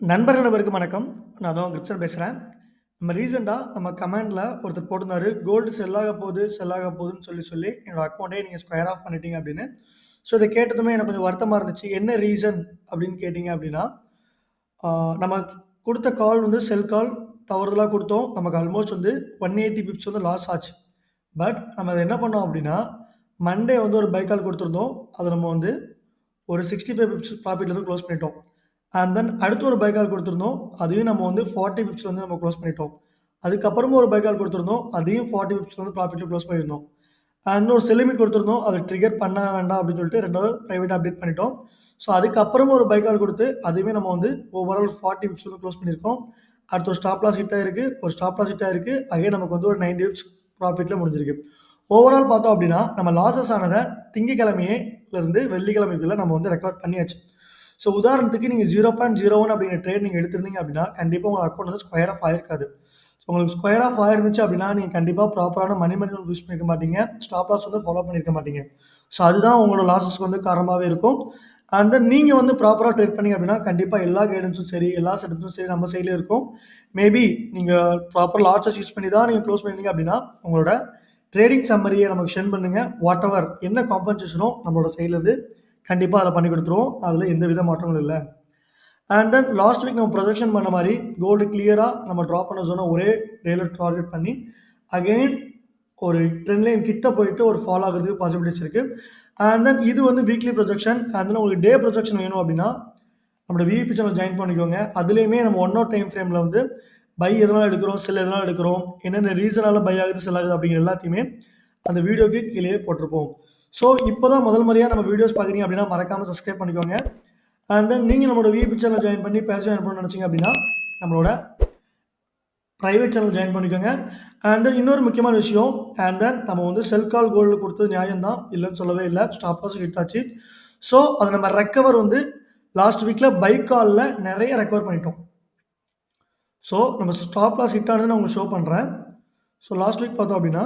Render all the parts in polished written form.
நண்பர்களுக்கு வணக்கம். நான் தான் கிருப்சன் பேசுறேன். நம்ம ரீசென்ட்டா நம்ம கமெண்ட்ல ஒருத்தர் போட்டிருந்தாரு, கோல்டு செல் ஆக போகுதுன்னு சொல்லி என்னோட அக்கவுண்டே நீங்க ஸ்கொயர் ஆஃப் பண்ணிட்டீங்க அப்படின்னு. ஸோ இத கேட்டதுமே எனக்கு கொஞ்சம் வருத்தமா இருந்துச்சு. என்ன ரீசன் அப்படின்னு கேட்டீங்க அப்படின்னா, ஆ நம்ம குடுத்த கால் வந்து செல் கால் தவறுதலா குடுத்தோம். நமக்கு ஆல்மோஸ்ட் வந்து 180 பிப்ஸ் வந்து லாஸ் ஆச்சு. பட் நம்ம அத என்ன பண்ணோம் அப்படின்னா, மண்டே வந்து ஒரு பை கால் குடுத்திருந்தோம். அத நம்ம வந்து ஒரு 65 பிப்ஸ் ப்ராஃபிட்ல இருந்து குளோஸ் பண்ணிட்டோம். அண்ட் தென் அடுத்து ஒரு பை கால் குடுத்திருந்தோம். அதையும் நம்ம வந்து 40 பிப்ஸ்ல வந்து நம்ம குளோஸ் பண்ணிட்டோம். அதுக்கப்புறமும் ஒரு பை கால் குடுத்திருந்தோம். அதையும் 40 பிப்ஸ்ல வந்து ப்ராஃபிட்ல குளோஸ் பண்ணியிருந்தோம். இன்னொரு செல் லிமிட் குடுத்திருந்தோம். அத ட்ரிகர் பண்ண வேண்டாம் அப்படின்னு சொல்லிட்டு 2வது பிரைவேட்டா அப்டேட் பண்ணிட்டோம். ஸோ அதுக்கப்புறமும் ஒரு பை கால் குடுத்து, அதுவுமே நம்ம வந்து ஓவரால் 40 பிப்ஸ் வந்து குளோஸ் பண்ணியிருக்கோம். அடுத்து ஒரு ஸ்டாப் லாஸ் ஹிட் ஆயிருக்கு. ஒரு ஸ்டாப் லாஸ் ஹிட் ஆயிருக்கு. அகைன் நமக்கு வந்து ஒரு 90 பிப்ஸ் ப்ராஃபிட்ல முடிஞ்சிருக்கு. ஓவரால் பார்த்தோம் அப்படின்னா, நம்ம லாஸஸ் ஆனத திங்கட்கிழமையிலிருந்து வெள்ளிக்கிழமைக்குள்ள நம்ம வந்து ரெக்கவர் பண்ணியாச்சு. ஸோ உதாரணத்துக்கு நீங்க 0.01 அப்படிங்கிற ட்ரேட் நீங்க எடுத்திருந்தீங்க அப்படின்னா, கண்டிப்பா உங்க அக்கவுண்ட் வந்து ஸ்கொயர் ஆஃப் ஆயிருக்காது. ஸோ உங்களுக்கு ஸ்கொயர் ஆஃப் ஆயிருந்துச்சு அப்படின்னா, நீங்க கண்டிப்பா ப்ராப்பரான மணி மேனேஜ்மென்ட் யூஸ் பண்ணியிருக்க மாட்டீங்க. ஸ்டாப் லாஸ் வந்து ஃபாலோ பண்ணியிருக்க மாட்டீங்க. ஸோ அதுதான் உங்களோட லாஸஸ்க்கு வந்து காரணமாவே இருக்கும். அண்ட் தென் நீங்க வந்து ப்ராப்பரா ட்ரேட் பண்ணீங்க அப்படின்னா, கண்டிப்பா எல்லா கைடன்ஸும் சரி, எல்லா செட்டப்ஸும் சரி நம்ம சைட்லயே இருக்கும். மேபி நீங்க ப்ராப்பர் லாட்ஸஸ் யூஸ் பண்ணி தான் நீங்க குளோஸ் பண்ணியிருந்தீங்க அப்படின்னா, உங்களோட ட்ரேடிங் சம்மரிய நமக்கு சென்ட் பண்ணுங்க. வாட்டெவர் என்ன காம்பன்சேஷனோ நம்மளோட சைட்லருந்து கண்டிப்பா அத பண்ணி குடுத்துருவோம். அதுல எந்தவித மாற்றங்களும் இல்ல. அண்ட் தென் லாஸ்ட் வீக் நம்ம ப்ரொஜெக்ஷன் பண்ண மாரி கோல்டு கிளியரா நம்ம டிராப் பண்ண சொன்ன ஒரே டேல டார்கெட் பண்ணி, அகைன் ஒரு ட்ரெண்ட் லைன் கிட்ட போயிட்டு ஒரு ஃபால் ஆகுறதுக்கு பாசிபிலிட்டிஸ் இருக்கு. அண்ட் தென் இது வந்து வீக்லி ப்ரொஜெக்ஷன். அண்ட் தென் உங்களுக்கு டே ப்ரொஜெக்ஷன் வேணும் அப்படின்னா, நம்மளோட விஐபி சேனல் ஜாயின் பண்ணிக்கோங்க. அதுலயுமே நம்ம 1 ஹவர் டைம் ஃப்ரேம்ல வந்து பை எதனால எடுக்கிறோம், செல் எதனால எடுக்கிறோம், என்னென்ன ரீசனால பை ஆகுது, செல் ஆகுது அப்படிங்கிற எல்லாத்தையுமே அந்த வீடியோக்கு கீழயே போட்டிருப்போம். ஸோ இப்போ தான் முதல் முறையா நம்ம வீடியோஸ் பார்க்குறீங்க அப்படின்னா, மறக்காம சப்ஸ்கிரைப் பண்ணிக்கோங்க. அண்ட் தென் நீங்க நம்மளோட விஐபி சேனல் ஜாயின் பண்ணி பேச ஜாயின் பண்ணணும்னு நினைச்சீங்க அப்படின்னா, நம்மளோட பிரைவேட் சேனல் ஜாயின் பண்ணிக்கோங்க. அண்ட் தென் இன்னொரு முக்கியமான விஷயம், அண்ட் தென் நம்ம வந்து செல் கால் கோல்டு குடுத்தது நியாயம் தான். இல்லன்னு சொல்லவே இல்ல. ஸ்டாப் லாஸ் ஹிட் ஆச்சு. ஸோ அத நம்ம ரெக்கவர் வந்து லாஸ்ட் வீக்ல பை கால்ல நெறைய ரெக்கவர் பண்ணிட்டோம். ஸோ நம்ம ஸ்டாப் லாஸ் ஹிட் ஆனது நான் உங்களுக்கு ஷோ பண்றேன். ஸோ லாஸ்ட் வீக் பார்த்தோம் அப்படின்னா,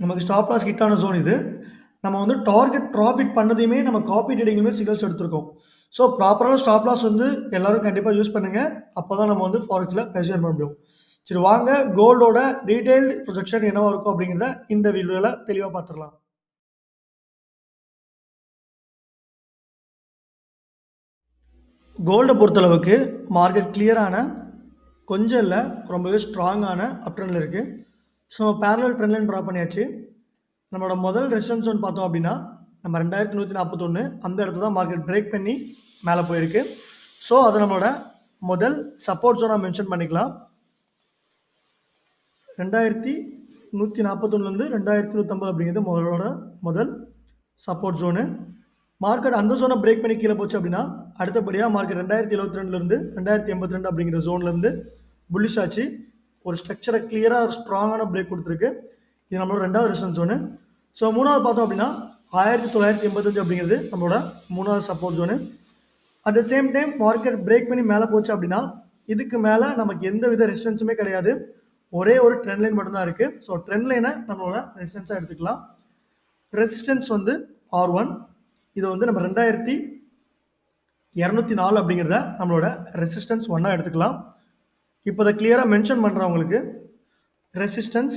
நமக்கு ஸ்டாப் லாஸ் ஹிட் ஆன ஜோன் இது. நம்ம வந்து டார்கெட் ப்ராஃபிட் பண்ணதையுமே நம்ம காப்பி ட்ரேடிங்லயுமே சிக்னல்ஸ் எடுத்திருக்கோம். ஸோ ப்ராப்பரான ஸ்டாப் லாஸ் வந்து எல்லாரும் கண்டிப்பா யூஸ் பண்ணுங்க. அப்பதான் நம்ம வந்து ஃபாரெக்ஸ்ல பெர்ஃபார்ம் பண்ண முடியும். சரி வாங்க கோல்டோட டீடைல்டு ப்ரொஜெக்ஷன் என்னவா இருக்கும் அப்படிங்கிறத இந்த வீடியோல தெளிவா பார்த்துடலாம். கோல்ட பொறுத்தளவுக்கு மார்க்கெட் கிளியரான கொஞ்சம் இல்ல, ரொம்பவே ஸ்ட்ராங்கான அப் ட்ரெண்ட்ல இருக்கு. ஸோ நம்ம பேரலல் ட்ரெண்ட் லைன் டிரா பண்ணியாச்சு. நம்மளோட முதல் ரெசிஸ்டன்ஸ் ஜோன் பார்த்தோம் அப்படின்னா, நம்ம 2141 அந்த இடத்த தான் மார்க்கெட் பிரேக் பண்ணி மேலே போயிருக்கு. ஸோ அது நம்மளோட முதல் சப்போர்ட் ஜோனா மென்ஷன் பண்ணிக்கலாம். 2141லேருந்து 2150 அப்படிங்கிறது முதல் சப்போர்ட் ஜோனு. மார்க்கெட் அந்த ஜோனை பிரேக் பண்ணி கீழே போச்சு அப்படின்னா, அடுத்தபடியாக மார்க்கெட் 2072லேருந்து 2082 அப்படிங்கிற ஜோன்லேருந்து புல்லிஷ் ஆச்சு. ஒரு ஸ்ட்ரக்சரை கிளியராக ஒரு ஸ்ட்ராங்கான பிரேக் கொடுத்துருக்கு. இது நம்மளோட 2வது ரெசிஸ்டன்ஸ் ஜோனு. ஸோ 3வது பார்த்தோம் அப்படின்னா 1985 அப்படிங்கிறது நம்மளோட 3வது support zone. At the same time market break பண்ணி மேலே போச்சு அப்படின்னா, இதுக்கு மேலே நமக்கு எந்த வித ரெசிஸ்டன்ஸுமே கிடையாது. ஒரே ஒரு ட்ரெண்ட் லைன் மட்டும் தான் இருக்கு. ஸோ ட்ரெண்ட் லைனை நம்மளோட ரெசிஸ்டன்ஸாக எடுத்துக்கலாம். ரெசிஸ்டன்ஸ் வந்து R1. இதை வந்து நம்ம 2204 அப்படிங்கிறத நம்மளோட ரெசிஸ்டன்ஸ் 1 எடுத்துக்கலாம். இப்போ அதை கிளியராக மென்ஷன் பண்ணுறேன் உங்களுக்கு. ரெசிஸ்டன்ஸ்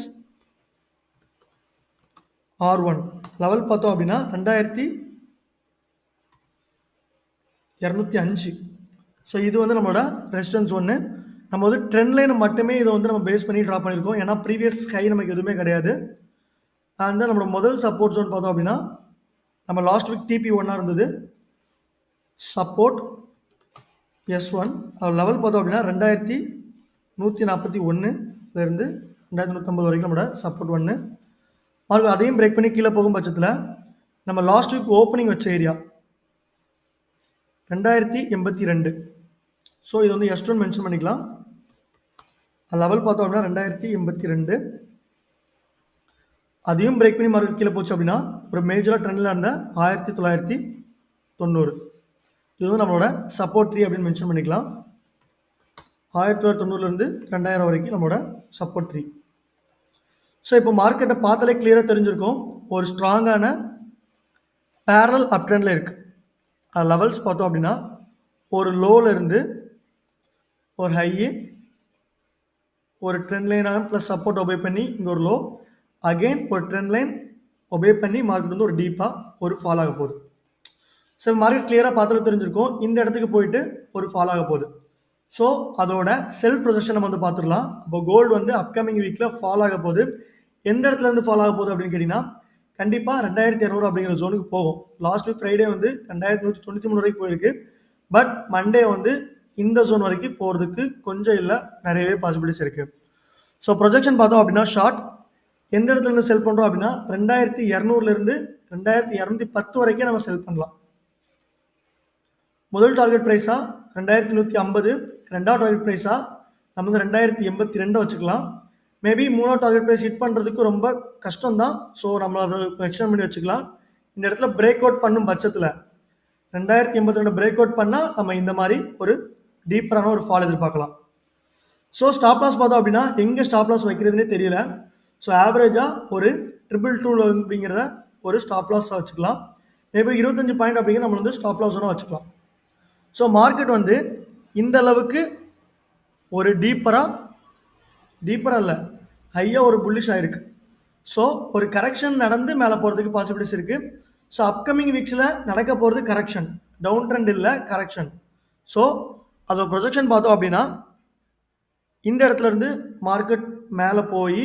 R1 லெவல் பார்த்தோம் அப்படின்னா 2205. ஸோ இது வந்து நம்மளோட ரெசிஸ்டன்ஸ் 1. நம்ம வந்து ட்ரெண்ட் லைனை மட்டுமே இதை வந்து நம்ம பேஸ் பண்ணி ட்ரா பண்ணியிருக்கோம். ஏன்னா ப்ரீவியஸ் ஹை நமக்கு எதுவுமே கிடையாது. அண்ட் தென் நம்மளோட முதல் சப்போர்ட் ஜோன் பார்த்தோம் அப்படின்னா, நம்ம லாஸ்ட் வீக் TP1 இருந்தது. சப்போர்ட் S1 லெவல் பார்த்தோம் அப்படின்னா 2141லேருந்து 2150 வரைக்கும் நம்மளோட சப்போர்ட் 1. மறுபடியும் அதையும் பிரேக் பண்ணி கீழே போகும் பட்சத்தில் நம்ம லாஸ்ட் வீக் ஓப்பனிங் வச்ச ஏரியா 2082. ஸோ இது வந்து S1 மென்ஷன் பண்ணிக்கலாம். லெவல் பார்த்தோம் அப்படின்னா 2082. அதையும் பிரேக் பண்ணி மார்க்கெட் கீழே போச்சு அப்படின்னா ஒரு மேஜராக ட்ரெண்டில் இருந்த 1990. இது வந்து நம்மளோட சப்போர்ட் 3 அப்படின்னு மென்ஷன் பண்ணிக்கலாம். 1990லேருந்து 2000 வரைக்கும் நம்மளோட சப்போர்ட் 3. ஸோ இப்போ மார்க்கெட்டை பார்த்தாலே கிளியராக தெரிஞ்சிருக்கும். ஒரு ஸ்ட்ராங்கான பேரலல் அப் ட்ரெண்டில் இருக்குது. லெவல்ஸ் பார்த்தோம் அப்படின்னா ஒரு லோவில் இருந்து ஒரு ஹை, ஒரு trend line plus support obey பண்ணி இங்கே ஒரு லோ, அகெயின் ஒரு ட்ரெண்ட் லைன் ஒபே பண்ணி மார்க்கெட் வந்து ஒரு டீப்பாக ஒரு ஃபால் ஆக போகுது. ஸோ மார்க்கெட் கிளியராக பார்த்தாலும் தெரிஞ்சிருக்கும் இந்த இடத்துக்கு போயிட்டு ஒரு ஃபால் ஆக போகுது. ஸோ அதோட செல் ப்ரொஜெக்ஷன் நம்ம வந்து பார்த்துடலாம். அப்போ கோல்டு வந்து அப்கமிங் வீக்கில் ஃபால் ஆக போகுது. எந்த இடத்துல இருந்து ஃபால் ஆக போகுது அப்படின்னு கேட்டிங்கன்னா கண்டிப்பாக 2200 அப்படிங்கிற ஜோனுக்கு போகும். லாஸ்ட் வீக் ஃப்ரைடே வந்து 2193 வரைக்கும் போயிருக்கு. பட் மண்டே வந்து இந்த ஜோன் வரைக்கும் போகிறதுக்கு கொஞ்சம் இல்லை, நிறையவே பாசிபிலிட்டிஸ் இருக்குது. ஸோ ப்ரொஜெக்ஷன் பார்த்தோம் அப்படின்னா ஷார்ட் எந்த இடத்துல இருந்து செல் பண்ணுறோம் அப்படின்னா 2200லேருந்து 2210 வரைக்கும் நம்ம செல் பண்ணலாம். முதல் டார்கெட் ப்ரைஸாக 2150, ரெண்டாவது டார்கெட் ப்ரைஸாக நம்ம வந்து 2082 வச்சுக்கலாம். மேபி மூணாவது டார்கெட் ப்ரைஸ் ஹிட் பண்ணுறதுக்கு ரொம்ப கஷ்டம் தான். ஸோ நம்ம அதை எக்ஸ்டெண்ட் பண்ணி வச்சுக்கலாம். இந்த இடத்துல பிரேக் அவுட் பண்ணும் பட்சத்தில் 2082 பிரேக் அவுட் பண்ணால் நம்ம இந்த மாதிரி ஒரு டீப்பரான ஒரு ஃபால் எதிர்பார்க்கலாம். ஸோ ஸ்டாப் லாஸ் பார்த்தோம் அப்படின்னா எங்கே ஸ்டாப் லாஸ் வைக்கிறதுனே தெரியல. ஸோ ஆவரேஜாக ஒரு 222 அப்படிங்கிறத ஒரு ஸ்டாப் லாஸாக வச்சுக்கலாம். மேபி 25 பாயிண்ட் அப்படிங்கிற நம்ம வந்து ஸ்டாப் லாஸ் ஒன்றா வச்சுக்கலாம். ஸோ மார்க்கெட் வந்து இந்த அளவுக்கு ஒரு டீப்பராக இல்லை, ஹையாக ஒரு புல்லிஷ் ஆகிருக்கு. ஸோ ஒரு கரெக்ஷன் நடந்து மேலே போகிறதுக்கு பாசிபிலிட்டிஸ் இருக்குது. ஸோ அப்கமிங் வீக்ஸில் நடக்க போகிறது கரெக்ஷன், டவுன் ட்ரெண்ட் இல்லை, கரெக்ஷன். ஸோ அதோட ப்ரொஜெக்ஷன் பார்த்தோம் அப்படின்னா இந்த இடத்துல இருந்து மார்க்கெட் மேலே போய்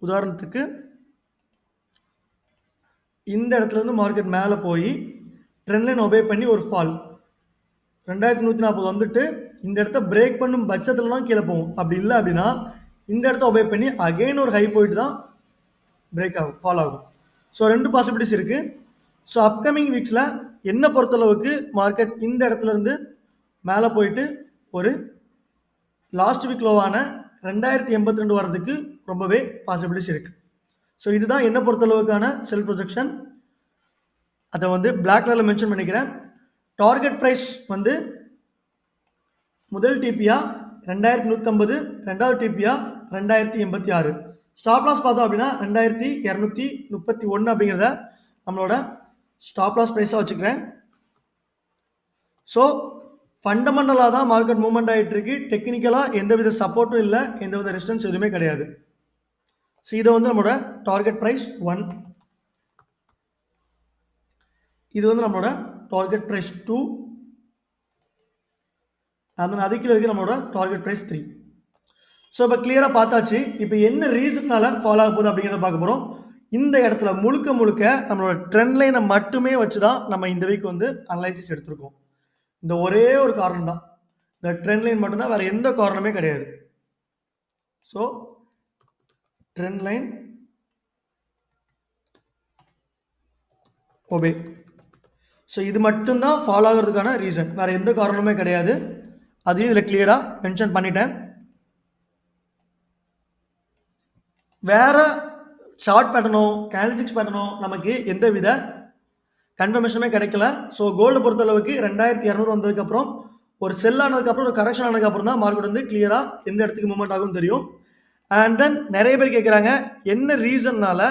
உதாரணத்துக்கு இந்த இடத்துல இருந்து மார்க்கெட் மேலே போய் ட்ரெண்ட் லைன் ஒபே பண்ணி ஒரு ஃபால் 2140 வந்துட்டு இந்த இடத்த பிரேக் பண்ணும் பட்சத்தில் தான் கீழே போகும். அப்படி இல்லை அப்படின்னா இந்த இடத்த ஒபே பண்ணி அகெயின் ஒரு ஹை போயிட்டு தான் பிரேக் ஆகும், ஃபால் ஆகும். ஸோ ரெண்டு பாசிபிலிட்டிஸ் இருக்குது. ஸோ அப்கமிங் வீக்ஸில் என்ன பொறுத்தளவுக்கு மார்க்கெட் இந்த இடத்துல இருந்து மேலே போயிட்டு ஒரு லாஸ்ட் வீக் லோவான 2082 வரதுக்கு ரொம்பவே பாசிபிலிட்டிஸ் இருக்குது. ஸோ இதுதான் என்ன பொறுத்தளவுக்கான செல் ப்ரொஜெக்ஷன். அதை வந்து பிளாக் கலரில் மென்ஷன் பண்ணிக்கிறேன். டார்கெட் ப்ரைஸ் வந்து முதல் டிபியா 2150, ரெண்டாவது டிபியா 2086. ஸ்டாப் லாஸ் பார்த்தோம் அப்படின்னா 2231 அப்படிங்கிறத நம்மளோட ஸ்டாப் லாஸ் ப்ரைஸாக வச்சுக்கிறேன். ஸோ ஃபண்டமெண்டலாக தான் மார்க்கெட் மூவ்மெண்ட் ஆகிட்டு இருக்கு. டெக்னிக்கலாக எந்தவித சப்போர்ட்டும் இல்லை, எந்தவித ரெசிஸ்டன்ஸ் எதுவுமே கிடையாது. ஸோ இதை வந்து நம்மளோட டார்கெட் ப்ரைஸ் 1, இது வந்து நம்மளோட டார்கெட் ப்ரைஸ் 2, அந்த அதுக்கு இருக்கு நம்மளோட டார்கெட் ப்ரைஸ் 3. ஸோ இப்போ கிளியராக பார்த்தாச்சு. இப்போ என்ன ரீசன்னால ஃபாலோ ஆக போகுது அப்படிங்கிறத பார்க்க போகிறோம். இந்த இடத்துல முழுக்க நம்மளோட ட்ரெண்ட் லைனை மட்டுமே வச்சு தான் நம்ம இந்த வீக் வந்து அனலைசிஸ் எடுத்திருக்கோம். இந்த ஒரே ஒரு காரணம் தான், இந்த ட்ரெண்ட் லைன் மட்டும்தான், வேறு எந்த காரணமே கிடையாது. So trend line obey, so இது மட்டும்தான் ஃபாலோ ஆகிறதுக்கான ரீசன், வேறு எந்த காரணமே கிடையாது. அதையும் இதில் கிளியராக மென்ஷன் பண்ணிட்டேன். வேறு ஷார்ட் பேட்டர்னோ கேண்டில்ஸ்டிக்ஸ் பேட்டர்னோ நமக்கு எந்த வித கன்ஃபர்மேஷனுமே கிடைக்கல. ஸோ கோல்டு பொறுத்தளவுக்கு 2200 வந்ததுக்கப்புறம் ஒரு செல் ஆனதுக்கப்புறம் ஒரு கரெக்ஷன் ஆனதுக்கப்புறம் தான் மார்க்கெட் வந்து கிளியராக எந்த இடத்துக்கு மூவ்மெண்ட் ஆகும் தெரியும். அண்ட் தென் நிறைய பேர் கேட்குறாங்க என்ன ரீசன்னால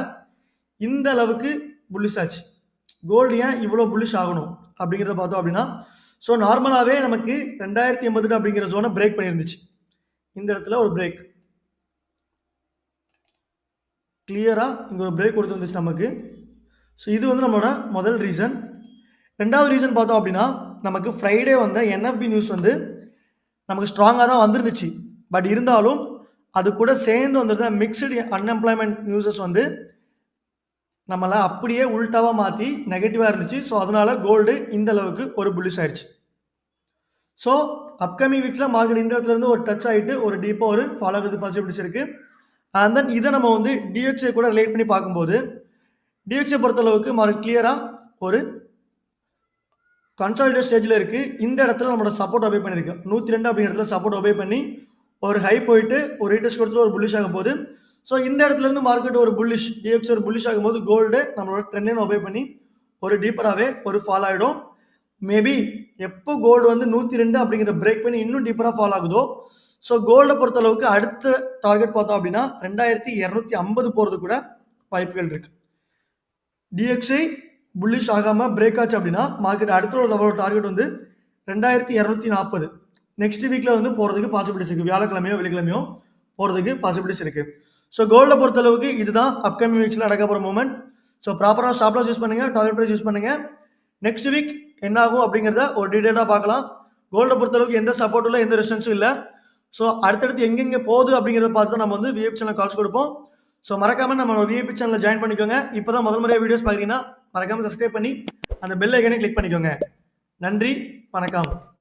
இந்த அளவுக்கு புல்லிஷ் ஆச்சு, கோல்டு ஏன் இவ்வளோ புல்லிஷ் ஆகணும் அப்படிங்கிறத பார்த்தோம் அப்படின்னா, ஸோ நார்மலாகவே நமக்கு 2080 அப்படிங்கிற ஜோனை பிரேக் பண்ணியிருந்துச்சு. இந்த இடத்துல ஒரு பிரேக் கிளியராக இங்கே ஒரு பிரேக் கொடுத்துருந்துச்சு நமக்கு. ஸோ இது வந்து நம்மளோட முதல் ரீசன். ரெண்டாவது ரீசன் பார்த்தோம் அப்படின்னா நமக்கு ஃப்ரைடே வந்த என்எஃப்பி நியூஸ் வந்து நமக்கு ஸ்ட்ராங்காக தான் வந்துருந்துச்சு. பட் இருந்தாலும் அது கூட சேர்ந்து வந்திருந்த மிக்சடு அன்எம்ப்ளாய்மெண்ட் நியூஸஸ் வந்து நம்மளை அப்படியே உல்ட்டாவாக மாற்றி நெகட்டிவாக இருந்துச்சு. ஸோ அதனால் கோல்டு இந்த அளவுக்கு ஒரு புல்லிஷ் ஆயிடுச்சு. ஸோ அப்கமிங் வீக்ஸில் மார்க்கெட் இந்த இடத்துலேருந்து ஒரு டச் ஆகிட்டு ஒரு டீப்பாக ஒரு ஃபாலோ ஆகிறது பாசிபிலிட்டிஸ் இருக்குது. அண்ட் தென் இதை நம்ம வந்து டிஎக்ஸை கூட ரிலேட் பண்ணி பார்க்கும்போது டிஎக்ஸை பொறுத்தளவுக்கு மார்க்கெட் கிளியராக ஒரு கன்சாலிடேட் ஸ்டேஜில் இருக்குது. இந்த இடத்துல நம்மளோட சப்போர்ட் ஒபே பண்ணியிருக்கு 102 அப்படிங்கிற இடத்துல சப்போர்ட் ஒபே பண்ணி ஒரு ஹை போயிட்டு ஒரு ரீடெஸ்ட் கொடுத்து ஒரு புல்லிஷ் ஆக போகுது. ஸோ இந்த இடத்துலேருந்து மார்க்கெட் ஒரு புல்லிஷ் டிஎக்ஸ் ஒரு புல்லிஷ் ஆகும்போது கோல்டு நம்மளோட ட்ரெண்ட் லைன் ஒபே பண்ணி ஒரு டீப்பராகவே ஒரு ஃபால் ஆகிடும். மேபி எப்போ கோல்டு வந்து 102 அப்படிங்கிறத பிரேக் பண்ணி இன்னும் டீப்பராக ஃபால் ஆகுதோ, ஸோ கோல்டை பொறுத்தளவுக்கு அடுத்த டார்கெட் பார்த்தோம் அப்படின்னா 2250 போகிறது கூட வாய்ப்புகள் இருக்குது. டிஎக்ஸை புல்லிஷ் ஆகாமல் பிரேக் ஆச்சு அப்படின்னா மார்க்கெட் அடுத்த ஒரு லெவலோட டார்கெட் வந்து 2240 நெக்ஸ்ட் வீக்ல வந்து போறதுக்கு பாசிபிலிட்டிஸ் இருக்கு. வியாழக்கிழமையோ வெள்ளிக்கிழமையோ போறதுக்கு பாசிபிலிட்டிஸ் இருக்கு. ஸோ கோல்டை பொறுத்தளவுக்கு இதுதான் அப்கமிங் வீக்ஸ்ல நடக்க போற மூவ்மெண்ட். ஸோ ப்ராப்பராக ஸ்டாப் லாஸ் யூஸ் பண்ணுங்க, டார்கெட் ப்ரைஸ் யூஸ் பண்ணுங்க. நெக்ஸ்ட் வீக் என்ன ஆகும் அப்படிங்கிறத ஒரு டீடைலாக பார்க்கலாம். கோல்டை பொறுத்தளவுக்கு எந்த சப்போர்ட்டும் இல்லை, எந்த ரெசிஸ்டன்ஸும் இல்லை. ஸோ அடுத்தடுத்து எங்கெங்கே போகுது அப்படிங்கிறத பார்த்து தான் நம்ம வந்து விஐபி சேனல் கால்ஸ் கொடுப்போம். ஸோ மறக்காம நம்ம விஐபி சேனலில் ஜாயின் பண்ணிக்கோங்க. இப்போ தான் முதல் முறையாக வீடியோஸ் பார்க்குறீங்கன்னா மறக்காம சப்ஸ்கிரைப் பண்ணி அந்த பெல் ஐக்கனை கிளிக் பண்ணிக்கோங்க. நன்றி, வணக்கம்.